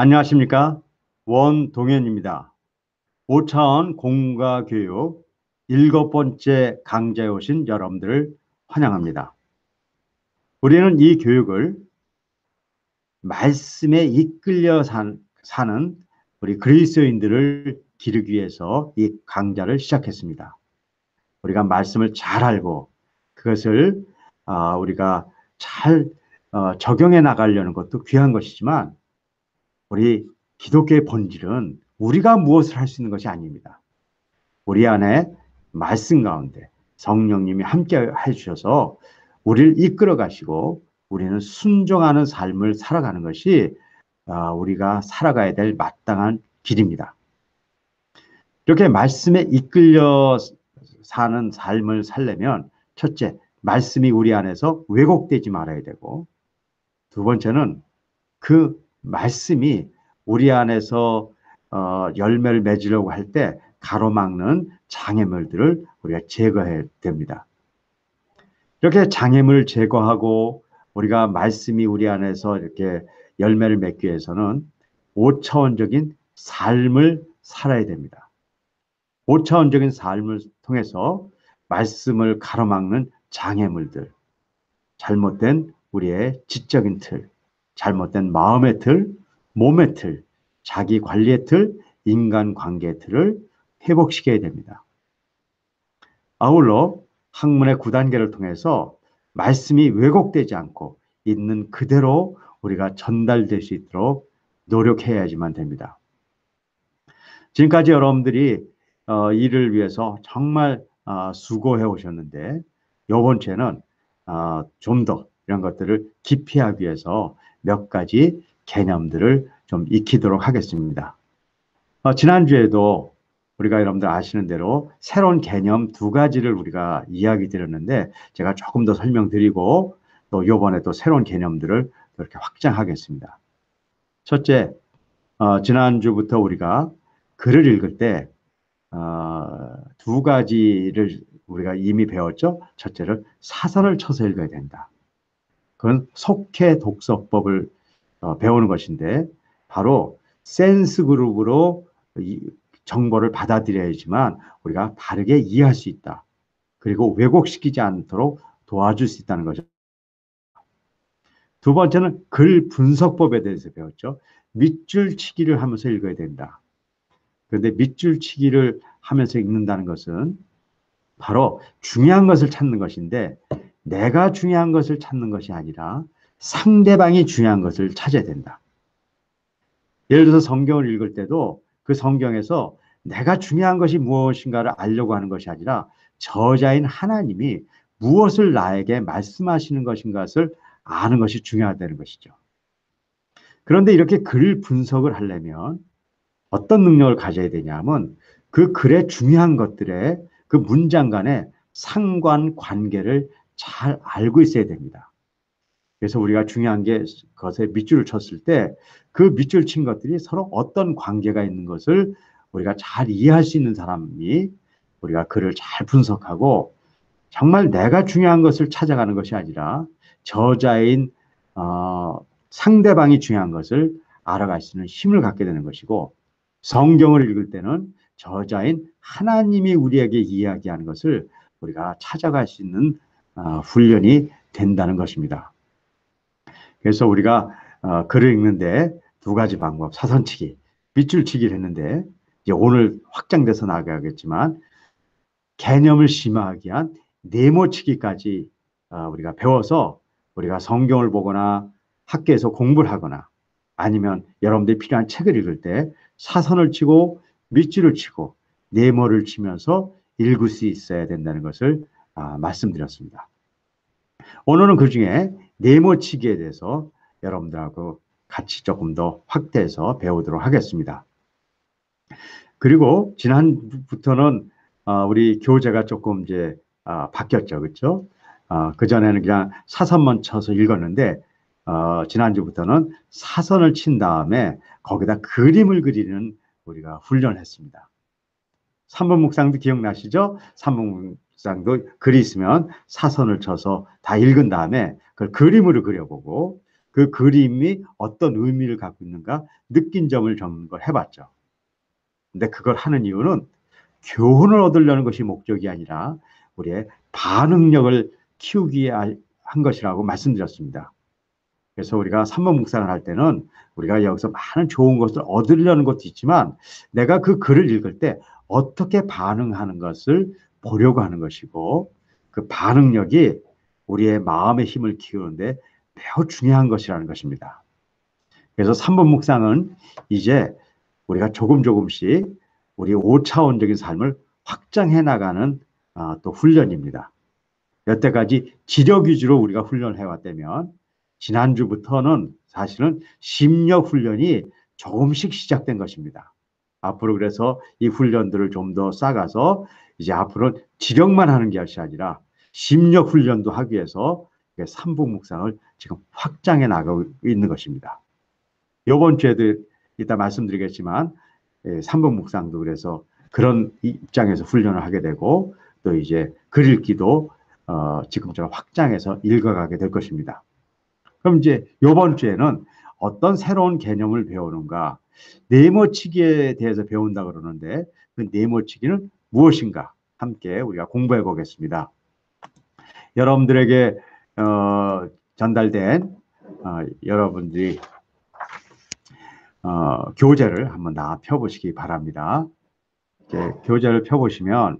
안녕하십니까? 원동현입니다. 5차원 공과 교육 7번째 강좌에 오신 여러분들을 환영합니다. 우리는 이 교육을 말씀에 이끌려 사는 우리 그리스도인들을 기르기 위해서 이 강좌를 시작했습니다. 우리가 말씀을 잘 알고 그것을 우리가 잘 적용해 나가려는 것도 귀한 것이지만 우리 기독교의 본질은 우리가 무엇을 할 수 있는 것이 아닙니다. 우리 안에 말씀 가운데 성령님이 함께 해주셔서 우리를 이끌어 가시고 우리는 순종하는 삶을 살아가는 것이 우리가 살아가야 될 마땅한 길입니다. 이렇게 말씀에 이끌려 사는 삶을 살려면 첫째, 말씀이 우리 안에서 왜곡되지 말아야 되고 두 번째는 그 말씀이 우리 안에서 열매를 맺으려고 할 때 가로막는 장애물들을 우리가 제거해야 됩니다. 이렇게 장애물을 제거하고 우리가 말씀이 우리 안에서 이렇게 열매를 맺기 위해서는 5차원적인 삶을 살아야 됩니다. 5차원적인 삶을 통해서 말씀을 가로막는 장애물들, 잘못된 우리의 지적인 틀, 잘못된 마음의 틀, 몸의 틀, 자기 관리의 틀, 인간 관계의 틀을 회복시켜야 됩니다. 아울러 학문의 9단계를 통해서 말씀이 왜곡되지 않고 있는 그대로 우리가 전달될 수 있도록 노력해야지만 됩니다. 지금까지 여러분들이 이를 위해서 정말 수고해 오셨는데 이번 주에는 좀 더 이런 것들을 깊이 하기 위해서 몇 가지 개념들을 좀 익히도록 하겠습니다. 지난주에도 우리가 여러분들 아시는 대로 새로운 개념 2가지를 우리가 이야기 드렸는데 제가 조금 더 설명드리고 또 이번에 또 새로운 개념들을 이렇게 확장하겠습니다. 첫째, 지난주부터 우리가 글을 읽을 때 2가지를 우리가 이미 배웠죠. 첫째는 사선을 쳐서 읽어야 된다. 그건 속해 독서법을 배우는 것인데 바로 센스 그룹으로 정보를 받아들여야지만 우리가 바르게 이해할 수 있다. 그리고 왜곡시키지 않도록 도와줄 수 있다는 거죠. 두 번째는 글 분석법에 대해서 배웠죠. 밑줄치기를 하면서 읽어야 된다. 그런데 밑줄치기를 하면서 읽는다는 것은 바로 중요한 것을 찾는 것인데 내가 중요한 것을 찾는 것이 아니라 상대방이 중요한 것을 찾아야 된다. 예를 들어서 성경을 읽을 때도 그 성경에서 내가 중요한 것이 무엇인가를 알려고 하는 것이 아니라 저자인 하나님이 무엇을 나에게 말씀하시는 것인가를 아는 것이 중요하다는 것이죠. 그런데 이렇게 글 분석을 하려면 어떤 능력을 가져야 되냐면 그 글의 중요한 것들의 그 문장 간의 상관관계를 잘 알고 있어야 됩니다. 그래서 우리가 중요한 게 것에 밑줄을 쳤을 때 그 밑줄 친 것들이 서로 어떤 관계가 있는 것을 우리가 잘 이해할 수 있는 사람이 우리가 글을 잘 분석하고 정말 내가 중요한 것을 찾아가는 것이 아니라 저자인 상대방이 중요한 것을 알아갈 수 있는 힘을 갖게 되는 것이고 성경을 읽을 때는 저자인 하나님이 우리에게 이야기하는 것을 우리가 찾아갈 수 있는 훈련이 된다는 것입니다. 그래서 우리가 글을 읽는데 2가지 방법, 사선치기, 밑줄치기를 했는데 이제 오늘 확장돼서 나가겠지만 개념을 심화하기 위한 네모치기까지 우리가 배워서 우리가 성경을 보거나 학교에서 공부를 하거나 아니면 여러분들이 필요한 책을 읽을 때 사선을 치고 밑줄을 치고 네모를 치면서 읽을 수 있어야 된다는 것을 말씀드렸습니다. 오늘은 그중에 네모치기에 대해서 여러분들하고 같이 조금 더 확대해서 배우도록 하겠습니다. 그리고 지난부터는 우리 교재가 조금 이제 바뀌었죠. 그렇죠? 그전에는 그냥 사선만 쳐서 읽었는데 지난주부터는 사선을 친 다음에 거기다 그림을 그리는 우리가 훈련을 했습니다. 3번 묵상도 기억나시죠? 3번 묵상도 글이 있으면 사선을 쳐서 다 읽은 다음에 그걸 그림으로 그려보고 그 그림이 어떤 의미를 갖고 있는가 느낀 점을 점검을 해봤죠. 근데 그걸 하는 이유는 교훈을 얻으려는 것이 목적이 아니라 우리의 반응력을 키우기 위해 한 것이라고 말씀드렸습니다. 그래서 우리가 산문 묵상을 할 때는 우리가 여기서 많은 좋은 것을 얻으려는 것도 있지만 내가 그 글을 읽을 때 어떻게 반응하는 것을 보려고 하는 것이고 그 반응력이 우리의 마음의 힘을 키우는데 매우 중요한 것이라는 것입니다. 그래서 산문 묵상은 이제 우리가 조금씩 우리 5차원적인 삶을 확장해 나가는 또 훈련입니다. 여태까지 지력 위주로 우리가 훈련을 해왔다면 지난주부터는 사실은 심력 훈련이 조금씩 시작된 것입니다. 앞으로 그래서 이 훈련들을 좀 더 쌓아가서 이제 앞으로는 지력만 하는 것이 아니라 심력 훈련도 하기 위해서 삼복 묵상을 지금 확장해 나가고 있는 것입니다. 이번 주에도 이따 말씀드리겠지만 삼복 묵상도 그래서 그런 입장에서 훈련을 하게 되고 또 이제 글 읽기도 지금처럼 확장해서 읽어가게 될 것입니다. 그럼 이제 이번 주에는 어떤 새로운 개념을 배우는가? 네모치기에 대해서 배운다 그러는데 그 네모치기는 무엇인가? 함께 우리가 공부해 보겠습니다. 여러분들에게 전달된 여러분들이 교재를 한번 다 펴보시기 바랍니다. 교재를 펴보시면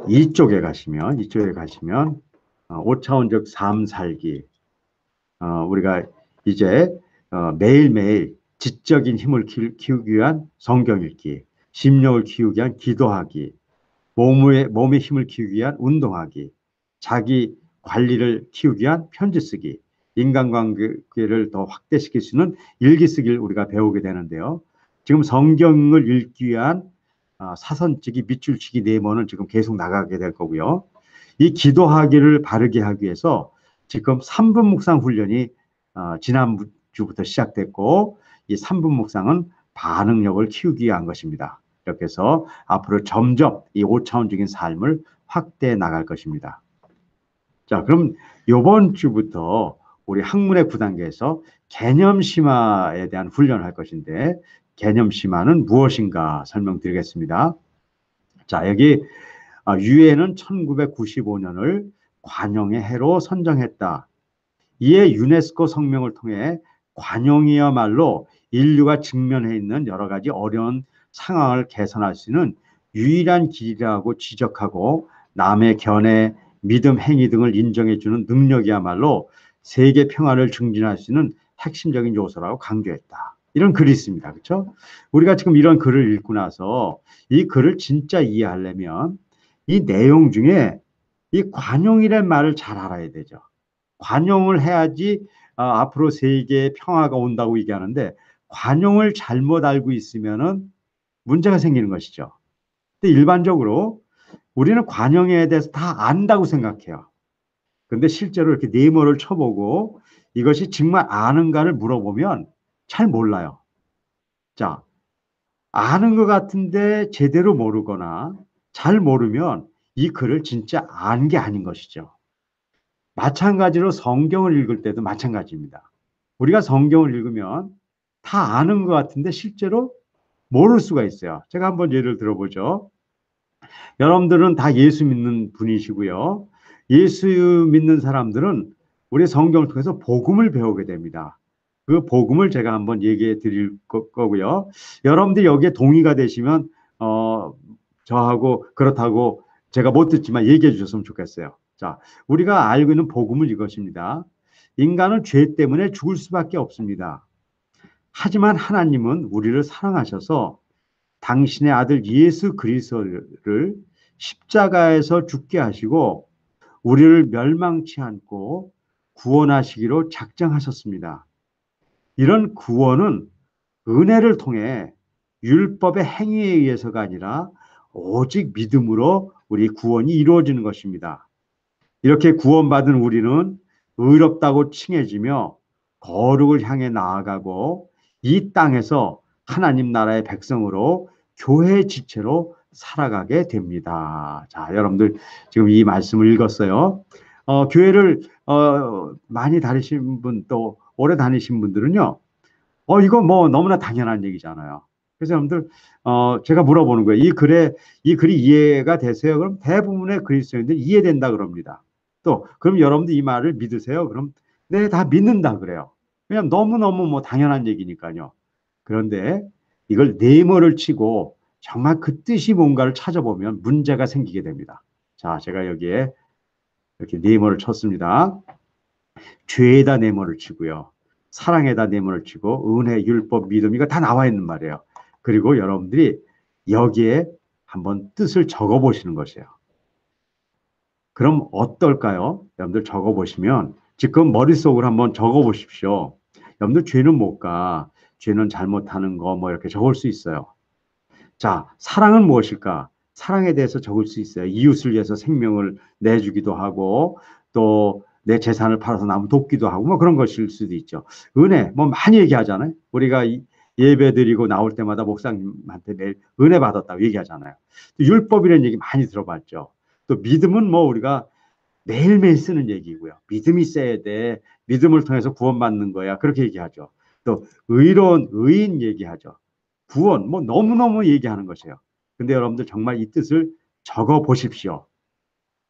이쪽에 가시면 5차원적 삶 살기 우리가 이제 매일매일 지적인 힘을 키우기 위한 성경 읽기, 심령을 키우기 위한 기도하기, 몸의 힘을 키우기 위한 운동하기, 자기 관리를 키우기 위한 편지 쓰기, 인간관계를 더 확대시킬 수 있는 일기 쓰기를 우리가 배우게 되는데요. 지금 성경을 읽기 위한 사선치기, 밑줄치기 네모는 지금 계속 나가게 될 거고요. 이 기도하기를 바르게 하기 위해서 지금 3분 묵상 훈련이 지난주부터 시작됐고 이 3분 묵상은 반응력을 키우기 위한 것입니다. 이렇게 해서 앞으로 점점 이 5차원적인 삶을 확대해 나갈 것입니다. 자, 그럼 이번 주부터 우리 학문의 9단계에서 개념 심화에 대한 훈련을 할 것인데 개념 심화는 무엇인가 설명드리겠습니다. 자, 여기 유엔은 1995년을 관용의 해로 선정했다. 이에 유네스코 성명을 통해 관용이야말로 인류가 직면해 있는 여러 가지 어려운 상황을 개선할 수 있는 유일한 길이라고 지적하고 남의 견해, 믿음, 행위 등을 인정해주는 능력이야말로 세계 평화를 증진할 수 있는 핵심적인 요소라고 강조했다. 이런 글이 있습니다. 그렇죠? 우리가 지금 이런 글을 읽고 나서 이 글을 진짜 이해하려면 이 내용 중에 이 관용이라는 말을 잘 알아야 되죠. 관용을 해야지 앞으로 세계에 평화가 온다고 얘기하는데 관용을 잘못 알고 있으면은 문제가 생기는 것이죠. 근데 일반적으로 우리는 관용에 대해서 다 안다고 생각해요. 근데 실제로 이렇게 네모를 쳐보고 이것이 정말 아는가를 물어보면 잘 몰라요. 자, 아는 것 같은데 제대로 모르거나 잘 모르면 이 글을 진짜 안 게 아닌 것이죠. 마찬가지로 성경을 읽을 때도 마찬가지입니다. 우리가 성경을 읽으면 다 아는 것 같은데 실제로 모를 수가 있어요. 제가 한번 예를 들어보죠. 여러분들은 다 예수 믿는 분이시고요. 예수 믿는 사람들은 우리 성경을 통해서 복음을 배우게 됩니다. 그 복음을 제가 한번 얘기해 드릴 거고요. 여러분들이 여기에 동의가 되시면 저하고 그렇다고 제가 못 듣지만 얘기해 주셨으면 좋겠어요. 자, 우리가 알고 있는 복음은 이것입니다. 인간은 죄 때문에 죽을 수밖에 없습니다. 하지만 하나님은 우리를 사랑하셔서 당신의 아들 예수 그리스도를 십자가에서 죽게 하시고 우리를 멸망치 않고 구원하시기로 작정하셨습니다. 이런 구원은 은혜를 통해 율법의 행위에 의해서가 아니라 오직 믿음으로 우리 구원이 이루어지는 것입니다. 이렇게 구원받은 우리는 의롭다고 칭해지며 거룩을 향해 나아가고 이 땅에서 하나님 나라의 백성으로 교회의 지체로 살아가게 됩니다. 자, 여러분들 지금 이 말씀을 읽었어요. 교회를 많이 다니신 분, 또 오래 다니신 분들은요, 이거 뭐 너무나 당연한 얘기잖아요. 그래서 여러분들, 제가 물어보는 거예요. 이 글이 이해가 되세요? 그럼 대부분의 그리스도인들 이해된다 그럽니다. 또, 그럼 여러분들 이 말을 믿으세요? 그럼, 네, 다 믿는다 그래요. 그냥 너무너무 뭐 당연한 얘기니까요. 그런데 이걸 네모를 치고 정말 그 뜻이 뭔가를 찾아보면 문제가 생기게 됩니다. 자, 제가 여기에 이렇게 네모를 쳤습니다. 죄에다 네모를 치고요. 사랑에다 네모를 치고 은혜, 율법, 믿음 이거 다 나와 있는 말이에요. 그리고 여러분들이 여기에 한번 뜻을 적어 보시는 것이에요. 그럼 어떨까요? 여러분들 적어 보시면 지금 머릿속으로 한번 적어 보십시오. 여러분들 죄는 뭘까? 죄는 잘못하는 거 뭐 이렇게 적을 수 있어요. 자, 사랑은 무엇일까? 사랑에 대해서 적을 수 있어요. 이웃을 위해서 생명을 내주기도 하고 또 내 재산을 팔아서 남 돕기도 하고 뭐 그런 것일 수도 있죠. 은혜 뭐 많이 얘기하잖아요. 우리가 예배 드리고 나올 때마다 목사님한테 매일 은혜 받았다고 얘기하잖아요. 또 율법이라는 얘기 많이 들어봤죠. 또 믿음은 뭐 우리가 매일매일 쓰는 얘기고요. 믿음이 있어야 돼. 믿음을 통해서 구원받는 거야. 그렇게 얘기하죠. 또 의로운 의인 얘기하죠. 구원 뭐 너무너무 얘기하는 것이에요. 근데 여러분들 정말 이 뜻을 적어 보십시오.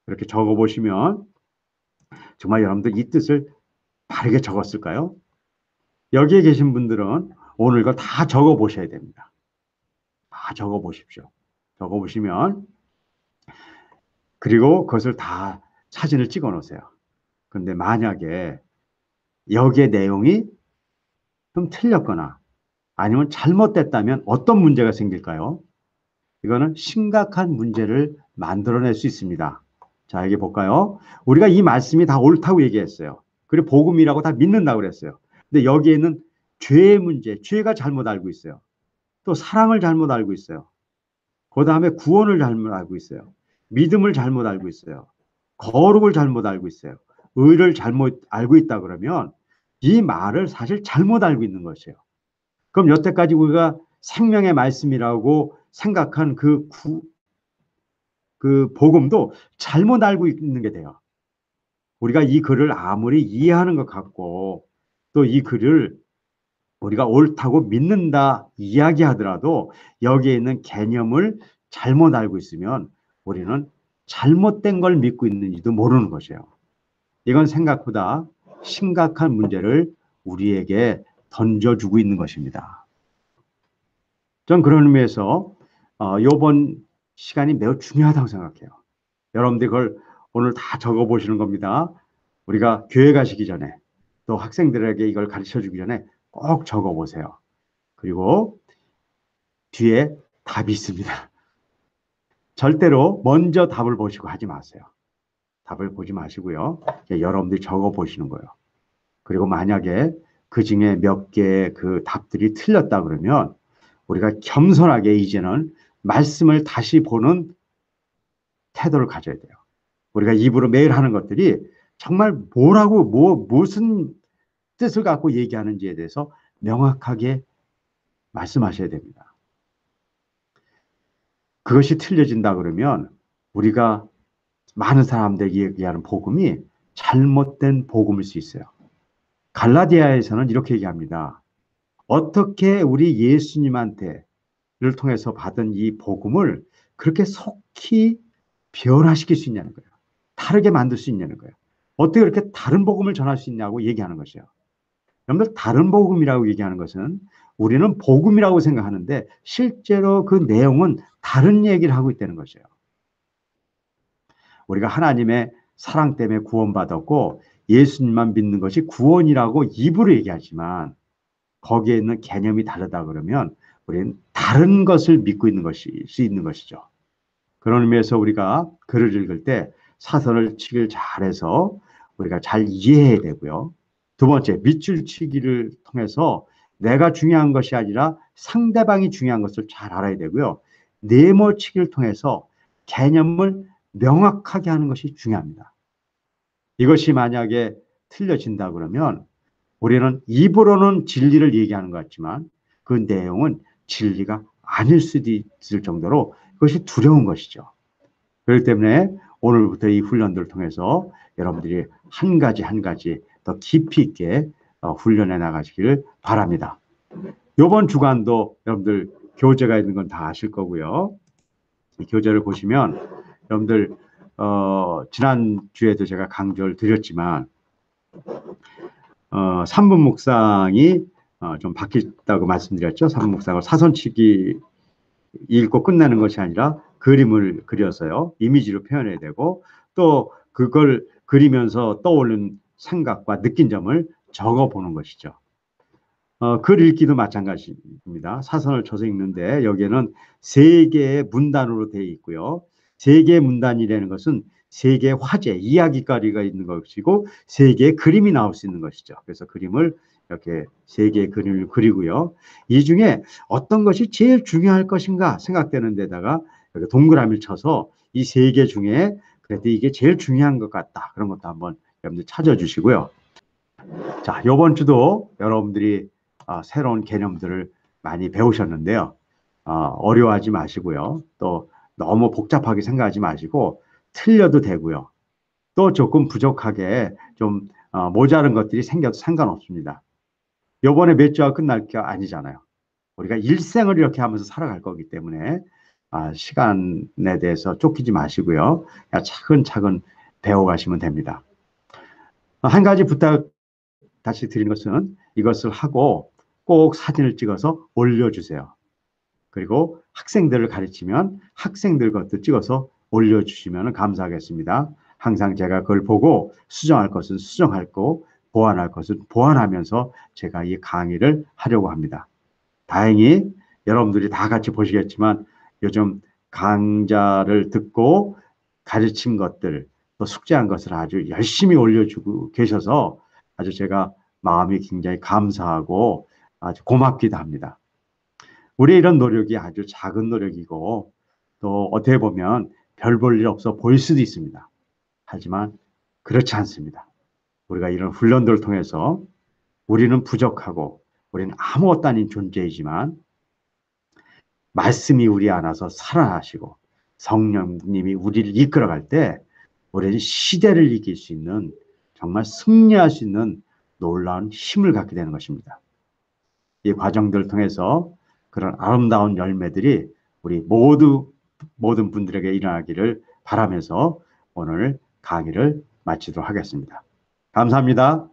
그렇게 적어 보시면 정말 여러분들 이 뜻을 바르게 적었을까요? 여기에 계신 분들은 오늘 이걸 다 적어 보셔야 됩니다. 다 적어 보십시오. 적어 보시면 그리고 그것을 다 사진을 찍어 놓으세요. 근데 만약에 여기에 내용이 좀 틀렸거나 아니면 잘못됐다면 어떤 문제가 생길까요? 이거는 심각한 문제를 만들어낼 수 있습니다. 자, 여기 볼까요? 우리가 이 말씀이 다 옳다고 얘기했어요. 그리고 복음이라고 다 믿는다고 그랬어요. 근데 여기에는 죄의 문제, 죄가 잘못 알고 있어요. 또 사랑을 잘못 알고 있어요. 그 다음에 구원을 잘못 알고 있어요. 믿음을 잘못 알고 있어요. 거룩을 잘못 알고 있어요. 의를 잘못 알고 있다 그러면 이 말을 사실 잘못 알고 있는 것이에요. 그럼 여태까지 우리가 생명의 말씀이라고 생각한 그 복음도 잘못 알고 있는 게 돼요. 우리가 이 글을 아무리 이해하는 것 같고 또 이 글을 우리가 옳다고 믿는다 이야기하더라도 여기에 있는 개념을 잘못 알고 있으면 우리는 잘못된 걸 믿고 있는지도 모르는 것이에요. 이건 생각보다 심각한 문제를 우리에게 던져주고 있는 것입니다. 전 그런 의미에서 이번 시간이 매우 중요하다고 생각해요. 여러분들 그걸 오늘 다 적어보시는 겁니다. 우리가 교회 가시기 전에 또 학생들에게 이걸 가르쳐 주기 전에 꼭 적어보세요. 그리고 뒤에 답이 있습니다. 절대로 먼저 답을 보시고 하지 마세요. 답을 보지 마시고요. 여러분들이 적어보시는 거예요. 그리고 만약에 그 중에 몇 개의 그 답들이 틀렸다 그러면 우리가 겸손하게 이제는 말씀을 다시 보는 태도를 가져야 돼요. 우리가 입으로 매일 하는 것들이 정말 뭐라고 무슨 뜻을 갖고 얘기하는지에 대해서 명확하게 말씀하셔야 됩니다. 그것이 틀려진다 그러면 우리가 많은 사람들에게 얘기하는 복음이 잘못된 복음일 수 있어요. 갈라디아에서는 이렇게 얘기합니다. 어떻게 우리 예수님한테를 통해서 받은 이 복음을 그렇게 속히 변화시킬 수 있냐는 거예요. 다르게 만들 수 있냐는 거예요. 어떻게 그렇게 다른 복음을 전할 수 있냐고 얘기하는 것이요. 여러분들 다른 복음이라고 얘기하는 것은 우리는 복음이라고 생각하는데 실제로 그 내용은 다른 얘기를 하고 있다는 것이에요. 우리가 하나님의 사랑 때문에 구원받았고 예수님만 믿는 것이 구원이라고 입으로 얘기하지만 거기에 있는 개념이 다르다 그러면 우리는 다른 것을 믿고 있는 것일 수 있는 것이죠. 그런 의미에서 우리가 글을 읽을 때 사선을 치기를 잘해서 우리가 잘 이해해야 되고요. 두 번째, 밑줄 치기를 통해서 내가 중요한 것이 아니라 상대방이 중요한 것을 잘 알아야 되고요. 네모 치기를 통해서 개념을 명확하게 하는 것이 중요합니다. 이것이 만약에 틀려진다 그러면 우리는 입으로는 진리를 얘기하는 것 같지만 그 내용은 진리가 아닐 수도 있을 정도로 그것이 두려운 것이죠. 그렇기 때문에 오늘부터 이 훈련들을 통해서 여러분들이 한 가지 한 가지 더 깊이 있게 훈련해 나가시기를 바랍니다. 이번 주간도 여러분들 교재가 있는 건 다 아실 거고요. 이 교재를 보시면 여러분들 지난주에도 제가 강조를 드렸지만 삼분 묵상이 좀 바뀌었다고 말씀드렸죠. 삼분 묵상을 사선치기 읽고 끝내는 것이 아니라 그림을 그려서요. 이미지로 표현해야 되고 또 그걸 그리면서 떠오른 생각과 느낀 점을 적어보는 것이죠. 글 읽기도 마찬가지입니다. 사선을 쳐서 읽는데 여기에는 세 개의 문단으로 되어 있고요. 세 개의 문단이라는 것은 세 개의 화제, 이야기거리가 있는 것이고 세 개의 그림이 나올 수 있는 것이죠. 그래서 그림을 이렇게 세 개의 그림을 그리고요. 이 중에 어떤 것이 제일 중요할 것인가 생각되는 데다가 이렇게 동그라미를 쳐서 이 세 개 중에 그래도 이게 제일 중요한 것 같다. 그런 것도 한번 여러분들 찾아주시고요. 자, 이번 주도 여러분들이 새로운 개념들을 많이 배우셨는데요. 어려워하지 마시고요. 또 너무 복잡하게 생각하지 마시고 틀려도 되고요. 또 조금 부족하게 좀 모자른 것들이 생겨도 상관없습니다. 요번에 몇 주가 끝날 게 아니잖아요. 우리가 일생을 이렇게 하면서 살아갈 거기 때문에 시간에 대해서 쫓기지 마시고요. 그냥 차근차근 배워가시면 됩니다. 한 가지 부탁 다시 드리는 것은 이것을 하고 꼭 사진을 찍어서 올려주세요. 그리고 학생들을 가르치면 학생들 것도 찍어서 올려주시면 감사하겠습니다. 항상 제가 그걸 보고 수정할 것은 수정하고 보완할 것은 보완하면서 제가 이 강의를 하려고 합니다. 다행히 여러분들이 다 같이 보시겠지만 요즘 강좌를 듣고 가르친 것들 또 숙제한 것을 아주 열심히 올려주고 계셔서 아주 제가 마음이 굉장히 감사하고 아주 고맙기도 합니다. 우리의 이런 노력이 아주 작은 노력이고 또 어떻게 보면 별 볼 일 없어 보일 수도 있습니다. 하지만 그렇지 않습니다. 우리가 이런 훈련들을 통해서 우리는 부족하고 우리는 아무것도 아닌 존재이지만 말씀이 우리 안에서 살아나시고 성령님이 우리를 이끌어갈 때 우리는 시대를 이길 수 있는 정말 승리할 수 있는 놀라운 힘을 갖게 되는 것입니다. 이 과정들을 통해서 그런 아름다운 열매들이 우리 모든 분들에게 일어나기를 바라면서 오늘 강의를 마치도록 하겠습니다. 감사합니다.